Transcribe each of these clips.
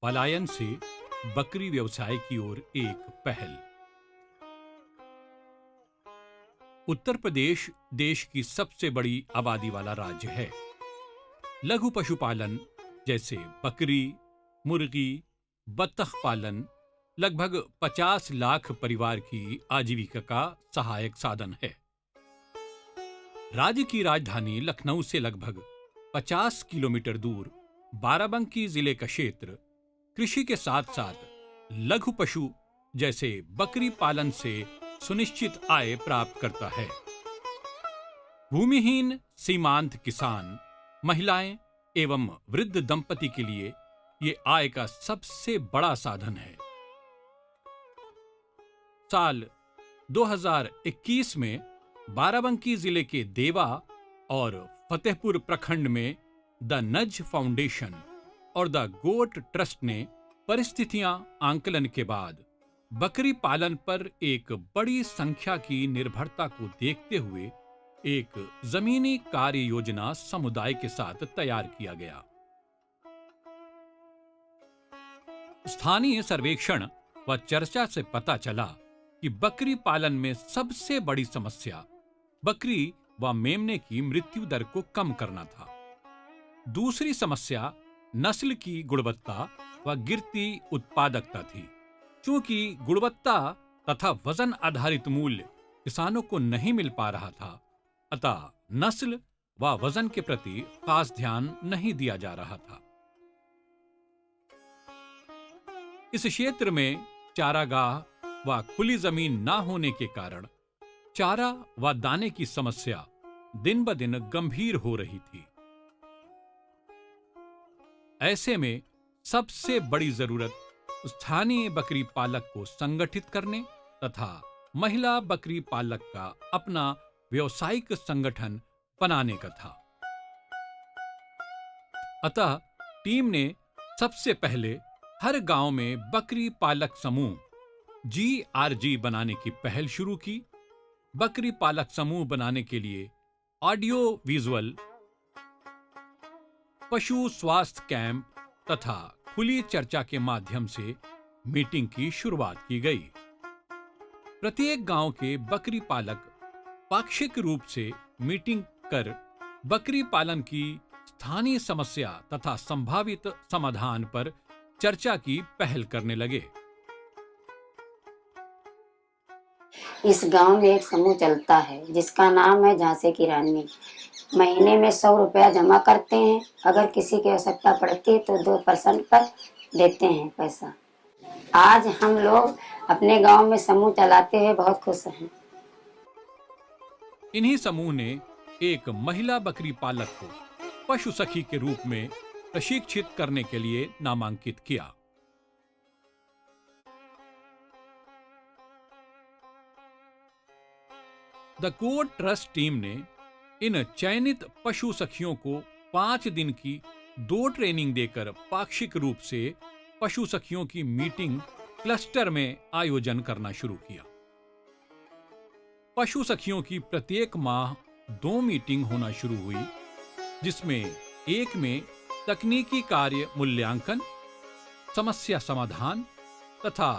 पलायन से बकरी व्यवसाय की ओर एक पहल। उत्तर प्रदेश देश की सबसे बड़ी आबादी वाला राज्य है। लघु पशुपालन जैसे बकरी, मुर्गी, बत्तख पालन लगभग 50 लाख परिवार की आजीविका का सहायक साधन है। राज्य की राजधानी लखनऊ से लगभग 50 किलोमीटर दूर बाराबंकी जिले का क्षेत्र कृषि के साथ साथ लघु पशु जैसे बकरी पालन से सुनिश्चित आय प्राप्त करता है। भूमिहीन सीमांत किसान, महिलाएं एवं वृद्ध दंपति के लिए ये आय का सबसे बड़ा साधन है। साल 2021 में बाराबंकी जिले के देवा और फतेहपुर प्रखंड में द नज फाउंडेशन और द गोट ट्रस्ट ने परिस्थितियां आंकलन के बाद बकरी पालन पर एक बड़ी संख्या की निर्भरता को देखते हुए एक जमीनी कार्य योजना समुदाय के साथ तैयार किया गया। स्थानीय सर्वेक्षण व चर्चा से पता चला कि बकरी पालन में सबसे बड़ी समस्या बकरी व मेमने की मृत्यु दर को कम करना था। दूसरी समस्या नस्ल की गुणवत्ता व गिरती उत्पादकता थी। चूंकि गुणवत्ता तथा वजन आधारित मूल्य किसानों को नहीं मिल पा रहा था, अतः नस्ल व वजन के प्रति खास ध्यान नहीं दिया जा रहा था। इस क्षेत्र में चारागाह व खुली जमीन न होने के कारण चारा व दाने की समस्या दिन ब दिन गंभीर हो रही थी। ऐसे में सबसे बड़ी जरूरत स्थानीय बकरी पालक को संगठित करने तथा महिला बकरी पालक का अपना व्यावसायिक संगठन बनाने का था। अतः टीम ने सबसे पहले हर गांव में बकरी पालक समूह GRG बनाने की पहल शुरू की। बकरी पालक समूह बनाने के लिए ऑडियो विजुअल, पशु स्वास्थ्य कैंप तथा खुली चर्चा के माध्यम से मीटिंग की शुरुआत की गई। प्रत्येक गांव के बकरी पालक पाक्षिक रूप से मीटिंग कर बकरी पालन की स्थानीय समस्या तथा संभावित समाधान पर चर्चा की पहल करने लगे। इस गांव में एक समूह चलता है जिसका नाम है झांसी की रानी। महीने में 100 रुपया जमा करते हैं। अगर किसी की आवश्यकता पड़ती है तो 2% पर देते हैं पैसा। आज हम लोग अपने गांव में समूह चलाते हुए बहुत खुश हैं। इन्हीं समूह ने एक महिला बकरी पालक को पशु सखी के रूप में प्रशिक्षित करने के लिए नामांकित किया। द गोट ट्रस्ट टीम ने इन चयनित पशु सखियों को 5 दिन की 2 ट्रेनिंग देकर पाक्षिक रूप से पशु सखियों की मीटिंग क्लस्टर में आयोजन करना शुरू किया। पशु सखियों की प्रत्येक माह 2 मीटिंग होना शुरू हुई, जिसमें एक में तकनीकी कार्य मूल्यांकन, समस्या समाधान तथा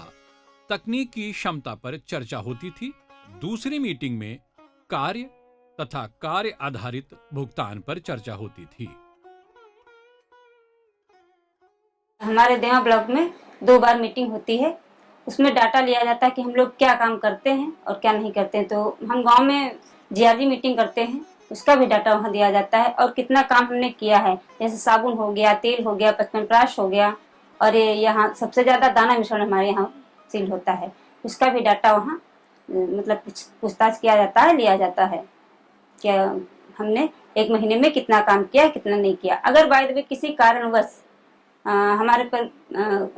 तकनीकी क्षमता पर चर्चा होती थी। दूसरी मीटिंग में कार्य तथा कार्य आधारित भुगतान पर चर्चा होती थी। हमारे देवा ब्लॉक में 2 बार मीटिंग होती है। उसमें डाटा लिया जाता है कि हम लोग क्या काम करते हैं और क्या नहीं करते हैं। तो हम गांव में GRG मीटिंग करते हैं, उसका भी डाटा वहाँ दिया जाता है और कितना काम हमने किया है। जैसे साबुन हो गया, तेल हो गया, 55 प्राश हो गया, और यहाँ सबसे ज्यादा दाना मिश्रण हमारे यहाँ सील होता है, उसका भी डाटा वहाँ मतलब पूछताछ किया जाता है, लिया जाता है क्या हमने 1 महीने में कितना काम किया, कितना नहीं किया। अगर बाय द वे किसी कारणवश हमारे पर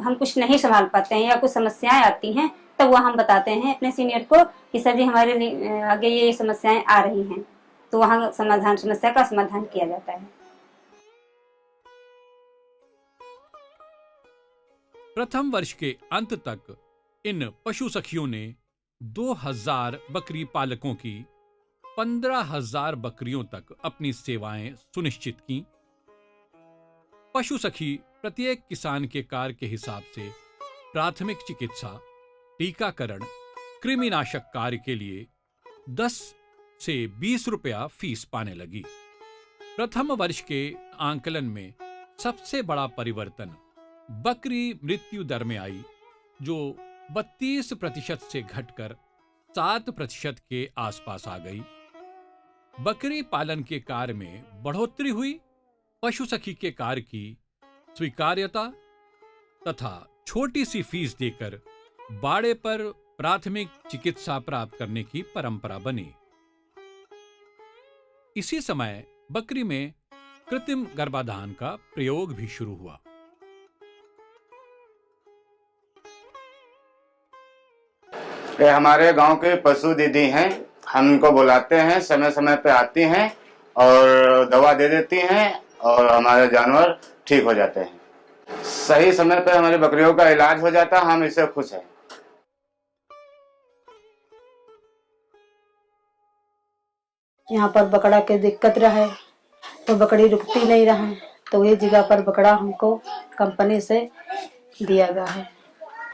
हम कुछ नहीं संभाल पाते हैं या कुछ समस्याएं आती हैं, तब वह हम बताते हैं अपने सीनियर को कि सर जी हमारे लिए आगे ये समस्याएं आ रही हैं, तो वहाँ समस्या का समाधान किया जाता है। प्रथम वर्ष के अंत तक इन पशु सखियों ने 2000 बकरी पालकों की 15,000 बकरियों तक अपनी सेवाएं सुनिश्चित की। पशु सखी प्रत्येक किसान के कार्य के हिसाब से प्राथमिक चिकित्सा, टीकाकरण, कृमिनाशक कार्य के लिए 10 से 20 रुपया फीस पाने लगी। प्रथम वर्ष के आंकलन में सबसे बड़ा परिवर्तन बकरी मृत्यु दर में आई, जो 32% से घटकर 7% के आसपास आ गई। बकरी पालन के कार्य में बढ़ोतरी हुई। पशु सखी के कार्य की स्वीकार्यता तथा छोटी सी फीस देकर बाड़े पर प्राथमिक चिकित्सा प्राप्त करने की परंपरा बनी। इसी समय बकरी में कृत्रिम गर्भाधान का प्रयोग भी शुरू हुआ। ये हमारे गांव के पशु दीदी हैं, हम उनको बुलाते हैं, समय समय पे आती हैं और दवा दे देती हैं और हमारे जानवर ठीक हो जाते हैं। सही समय पे हमारी बकरियों का इलाज हो जाता है, हम इससे खुश हैं। यहाँ पर बकरा के दिक्कत रहे तो बकरी रुकती नहीं रहे, तो ये जगह पर बकरा हमको कंपनी से दिया गया है।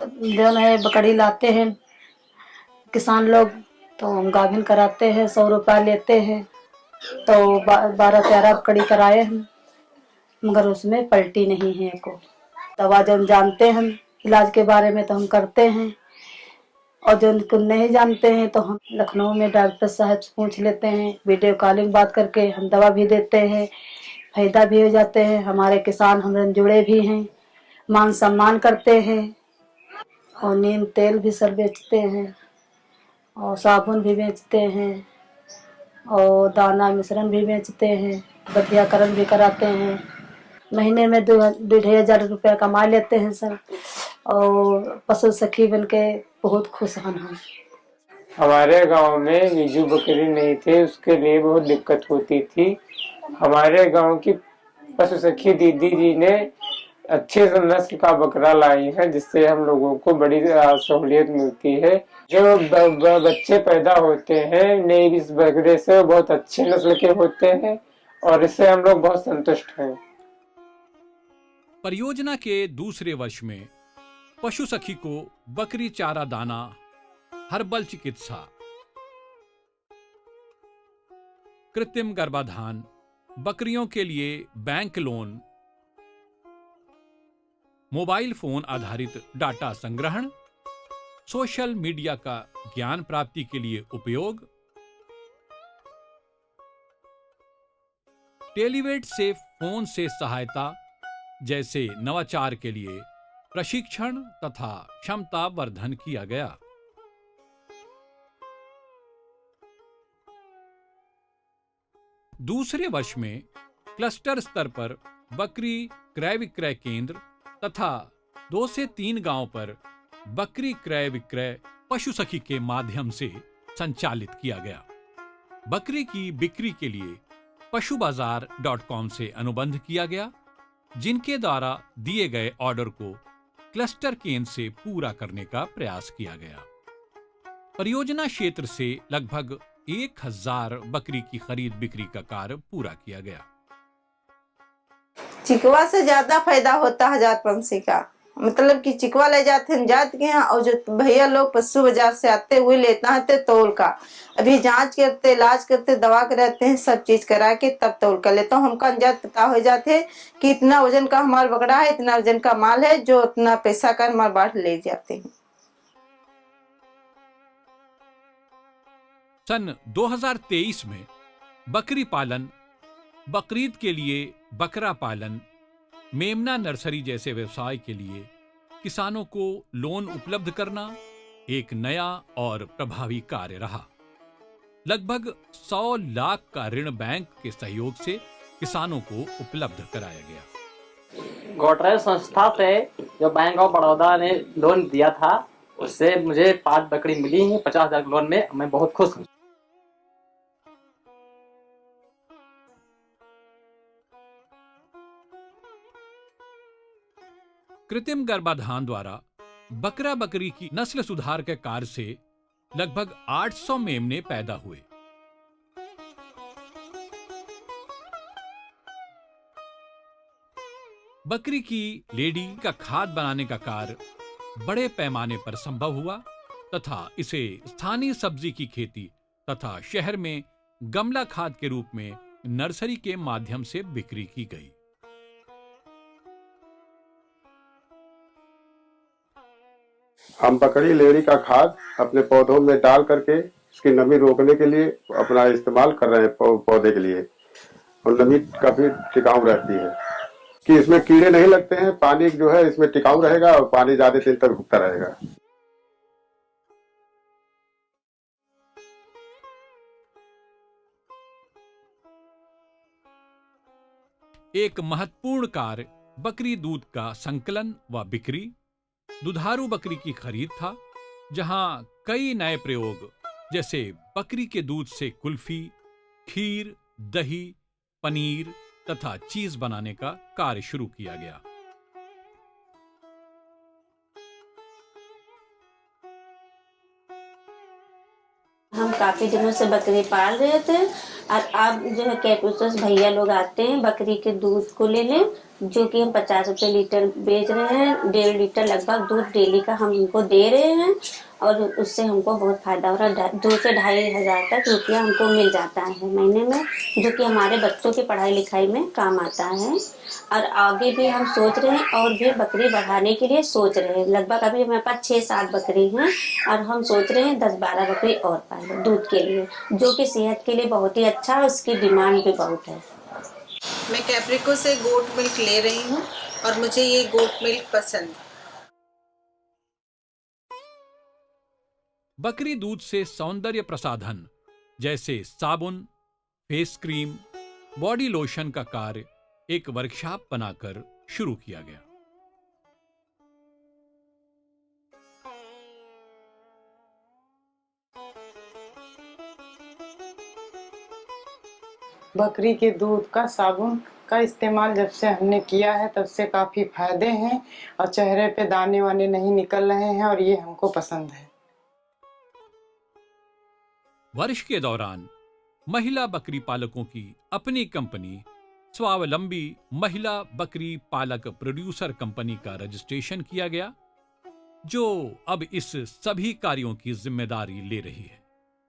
जो है बकरी लाते हैं किसान लोग, तो हम गाभिन कराते हैं, 100 रुपया लेते हैं, तो 12-13 बकरी कराए हम, मगर उसमें पलटी नहीं है को। दवा जो जानते हैं इलाज के बारे में तो हम करते हैं, और जो उनको नहीं जानते हैं तो हम लखनऊ में डॉक्टर साहब से पूछ लेते हैं, वीडियो कॉलिंग बात करके हम दवा भी देते हैं, फायदा भी हो जाते हैं। हमारे किसान हमसे जुड़े भी हैं, मान सम्मान करते हैं, और नीम तेल भी सब बेचते हैं, और साबुन भी बेचते हैं, और दाना मिश्रण भी बेचते हैं, बधियाकरण भी कराते हैं। महीने में 2,500 रुपया कमा लेते हैं सर, और पशु सखी बन के बहुत खुश हैं हम। हमारे गांव में निजू बकरी नहीं थे, उसके लिए बहुत दिक्कत होती थी। हमारे गांव की पशु सखी दीदी जी ने अच्छे नस्ल का बकरा लाई है, जिससे हम लोगों को बड़ी सहूलियत मिलती है। जो बच्चे पैदा होते हैं नए इस बकरे से, बहुत अच्छे नस्ल के होते हैं, और इससे हम लोग बहुत संतुष्ट हैं। परियोजना के दूसरे वर्ष में पशु सखी को बकरी चारा दाना, हर्बल चिकित्सा, कृत्रिम गर्भाधान, बकरियों के लिए बैंक लोन, मोबाइल फोन आधारित डाटा संग्रहण, सोशल मीडिया का ज्ञान प्राप्ति के लिए उपयोग, टेलीवेट से फोन से सहायता जैसे नवाचार के लिए प्रशिक्षण तथा क्षमता वर्धन किया गया। दूसरे वर्ष में क्लस्टर स्तर पर बकरी क्रय विक्रय केंद्र तथा 2 से 3 गांव पर बकरी क्रय विक्रय पशु सखी के माध्यम से संचालित किया गया। बकरी की बिक्री के लिए पशुबाजार.com से अनुबंध किया गया, जिनके द्वारा दिए गए ऑर्डर को क्लस्टर केंद्र से पूरा करने का प्रयास किया गया। परियोजना क्षेत्र से लगभग 1000 बकरी की खरीद बिक्री का कार्य पूरा किया गया। चिकवा से ज्यादा फायदा होता है जात पंछी का, मतलब कि चिकवा ले जाते हैं जात के यहाँ, और जो भैया लोग पशु बाजार से आते हुए लेता है तौल का, अभी जांच करते, इलाज करते, दवा कराते हैं, सब चीज करा के तब तौल कर लेता हूँ। हमका अंजात पता हो जाते है कि इतना वजन का हमारा बकरा है, इतना वजन का माल है, जो उतना पैसा का हमारे बाट ले जाते हैं। सन 2023 में बकरी पालन, बकरीद के लिए बकरा पालन, मेमना नर्सरी जैसे व्यवसाय के लिए किसानों को लोन उपलब्ध करना एक नया और प्रभावी कार्य रहा। लगभग 100 लाख का ऋण बैंक के सहयोग से किसानों को उपलब्ध कराया गया। गोटराज संस्था से जो बैंक ऑफ बड़ौदा ने लोन दिया था, उससे मुझे 5 बकरी मिली है 50,000 लोन में। मैं बहुत खुश हूँ। कृत्रिम गर्भाधान द्वारा बकरा बकरी की नस्ल सुधार के कार्य से लगभग 800 मेमने पैदा हुए। बकरी की लेडी का खाद बनाने का कार्य बड़े पैमाने पर संभव हुआ तथा इसे स्थानीय सब्जी की खेती तथा शहर में गमला खाद के रूप में नर्सरी के माध्यम से बिक्री की गई। हम बकरी लेड़ी का खाद अपने पौधों में डाल करके इसकी नमी रोकने के लिए अपना इस्तेमाल कर रहे हैं पौधे के लिए, और नमी काफी टिकाऊ रहती है कि इसमें कीड़े नहीं लगते हैं। पानी जो है इसमें टिकाऊ रहेगा और पानी ज्यादा दिन तक रुकता रहेगा। एक महत्वपूर्ण कार्य बकरी दूध का संकलन व बिक्री, दुधारू बकरी की खरीद था, जहां कई नए प्रयोग जैसे बकरी के दूध से कुल्फी, खीर, दही, पनीर तथा चीज बनाने का कार्य शुरू किया गया। हम काफी दिनों से बकरी पाल रहे थे और अब जो है कैटूसस भैया लोग आते हैं बकरी के दूध को लेने, जो कि हम 50 रुपए लीटर बेच रहे हैं। 1.5 लीटर लगभग दूध डेली का हम उनको दे रहे हैं और उससे हमको बहुत फायदा हो रहा है। 2 से 2.5 हजार तक रुपया हमको मिल जाता है महीने में, जो कि हमारे बच्चों की पढ़ाई लिखाई में काम आता है। और आगे भी हम सोच रहे हैं और भी बकरी बढ़ाने के लिए सोच रहे हैं। लगभग अभी हमारे पास 6-7 बकरी हैं और हम सोच रहे हैं 10-12 बकरी और पालें दूध के लिए, जो कि सेहत के लिए बहुत ही अच्छा है, उसकी डिमांड भी बहुत है। मैं कैप्रिको से गोट मिल्क ले रही हूँ और मुझे ये गोट मिल्क पसंद है। बकरी दूध से सौंदर्य प्रसाधन जैसे साबुन, फेस क्रीम, बॉडी लोशन का कार्य एक वर्कशॉप बनाकर शुरू किया गया। बकरी के दूध का साबुन का इस्तेमाल जब से हमने किया है तब से काफ़ी फायदे हैं और चेहरे पे दाने वाने नहीं निकल रहे हैं और ये हमको पसंद है। वर्ष के दौरान महिला बकरी पालकों की अपनी कंपनी स्वावलंबी महिला बकरी पालक प्रोड्यूसर कंपनी का रजिस्ट्रेशन किया गया, जो अब इस सभी कार्यों की जिम्मेदारी ले रही है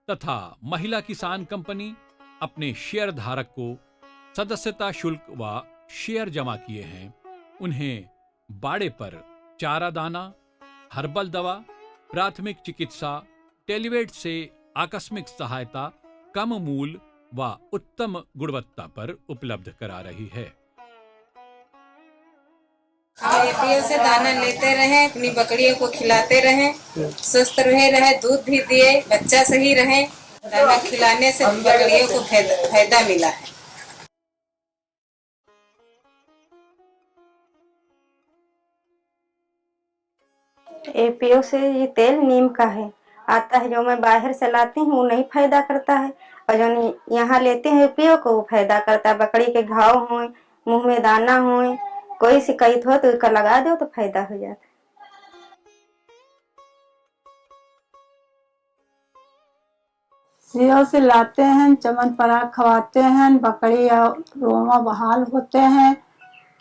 तथा महिला किसान कंपनी अपने शेयर धारक को सदस्यता शुल्क व शेयर जमा किए हैं। उन्हें बाड़े पर चारा दाना, हर्बल दवा, प्राथमिक चिकित्सा, टेलीवेट से आकस्मिक सहायता कम मूल्य व उत्तम गुणवत्ता पर उपलब्ध करा रही है। हम एपीएल से दाना लेते रहे, अपनी बकरियों को खिलाते रहे, स्वस्थ रहे, दूध भी दिए, बच्चा सही रहे। दाना खिलाने से बकरियों को फायदा मिला है। एपीओ से ये तेल नीम का है आता है, जो मैं बाहर से लाती हूँ वो नहीं फायदा करता है, और जो यहाँ लेते हैं एपीओ को वो फायदा करता है। बकरी के घाव हुए, मुंह में दाना हुए, कोई शिकायत हो तो इसका लगा दो तो फायदा हो जाता है। सीओ से लाते हैं, चमन पराग खवाते हैं, बकरी और रोमा बहाल होते हैं,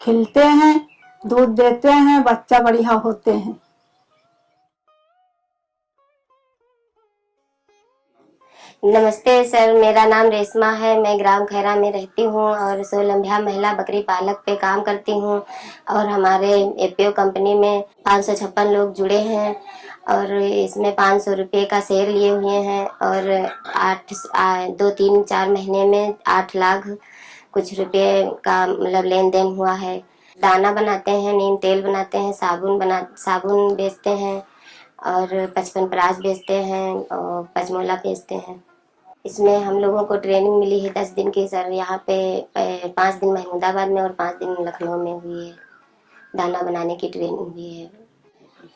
खिलते हैं, दूध देते हैं, बच्चा बढ़िया होते हैं। नमस्ते सर, मेरा नाम रेशमा है। मैं ग्राम खैरा में रहती हूँ और सोलंबिया महिला बकरी पालक पे काम करती हूँ। और हमारे एपीओ कंपनी में 556 लोग जुड़े हैं और इसमें 500 रुपये का शेयर लिए हुए हैं और 2-3-4 महीने में 8 लाख कुछ रुपये का मतलब लेन देन हुआ है। दाना बनाते हैं, नीम तेल बनाते हैं, साबुन बेचते हैं और 55 प्राश बेचते हैं और पचमोला बेचते हैं। इसमें हम लोगों को ट्रेनिंग मिली है 10 दिन की सर। यहाँ पे 5 दिन महमूदाबाद में और 5 दिन लखनऊ में हुई है। दाना बनाने की ट्रेनिंग भी है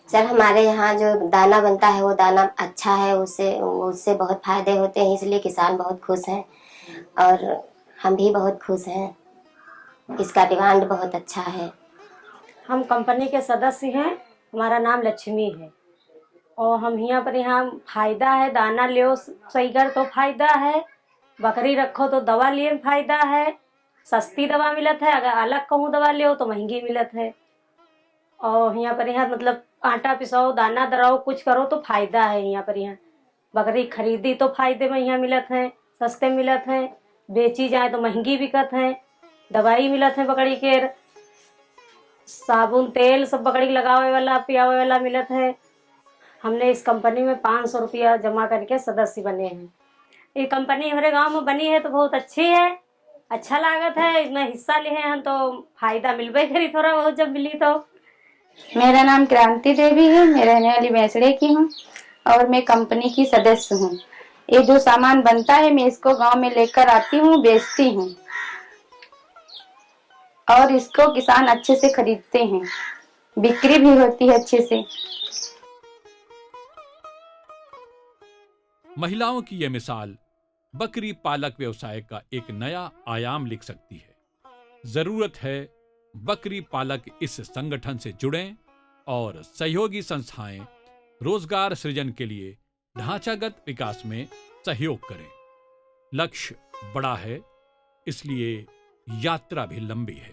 सर। हमारे यहाँ जो दाना बनता है वो दाना अच्छा है, उससे बहुत फायदे होते हैं, इसलिए किसान बहुत खुश हैं और हम भी बहुत खुश हैं। इसका डिमांड बहुत अच्छा है। हम कंपनी के सदस्य हैं, हमारा नाम लक्ष्मी है और हम यहाँ फायदा है। दाना लियो सही कर तो फायदा है, बकरी रखो तो दवा लिए फायदा है सस्ती दवा मिलत है, अगर अलग कहूँ दवा ले तो महंगी मिलत है। और यहाँ पर यहाँ मतलब आटा पिसाओ, दाना दराओ, कुछ करो तो फायदा है। यहाँ पर यहाँ बकरी खरीदी तो फायदे में यहाँ मिलत है, सस्ते मिलत है, बेची जाए तो महंगी बिकत है। दवाई मिलत है बकरी के, साबुन तेल सब बकरी के लगावे वाला पियावे वाला मिलत है। हमने इस कंपनी में 500 रुपया जमा करके सदस्य बने हैं। ये कंपनी हमारे गांव में बनी है तो बहुत अच्छी है, अच्छा लागत है। इसमें हिस्सा लिए हैं तो फायदा मिलबे करी थोड़ा बहुत जब मिली तो। मेरा नाम क्रांति देवी है, मैं रहने वाली भैंसड़े की हूँ और मैं कंपनी की सदस्य हूँ। ये जो सामान बनता है मैं इसको गांव में लेकर आती हूँ, बेचती हूँ और इसको किसान अच्छे से खरीदते हैं, बिक्री भी होती है अच्छे से। महिलाओं की यह मिसाल बकरी पालक व्यवसाय का एक नया आयाम लिख सकती है। जरूरत है बकरी पालक इस संगठन से जुड़ें और सहयोगी संस्थाएं रोजगार सृजन के लिए ढांचागत विकास में सहयोग करें। लक्ष्य बड़ा है, इसलिए यात्रा भी लंबी है।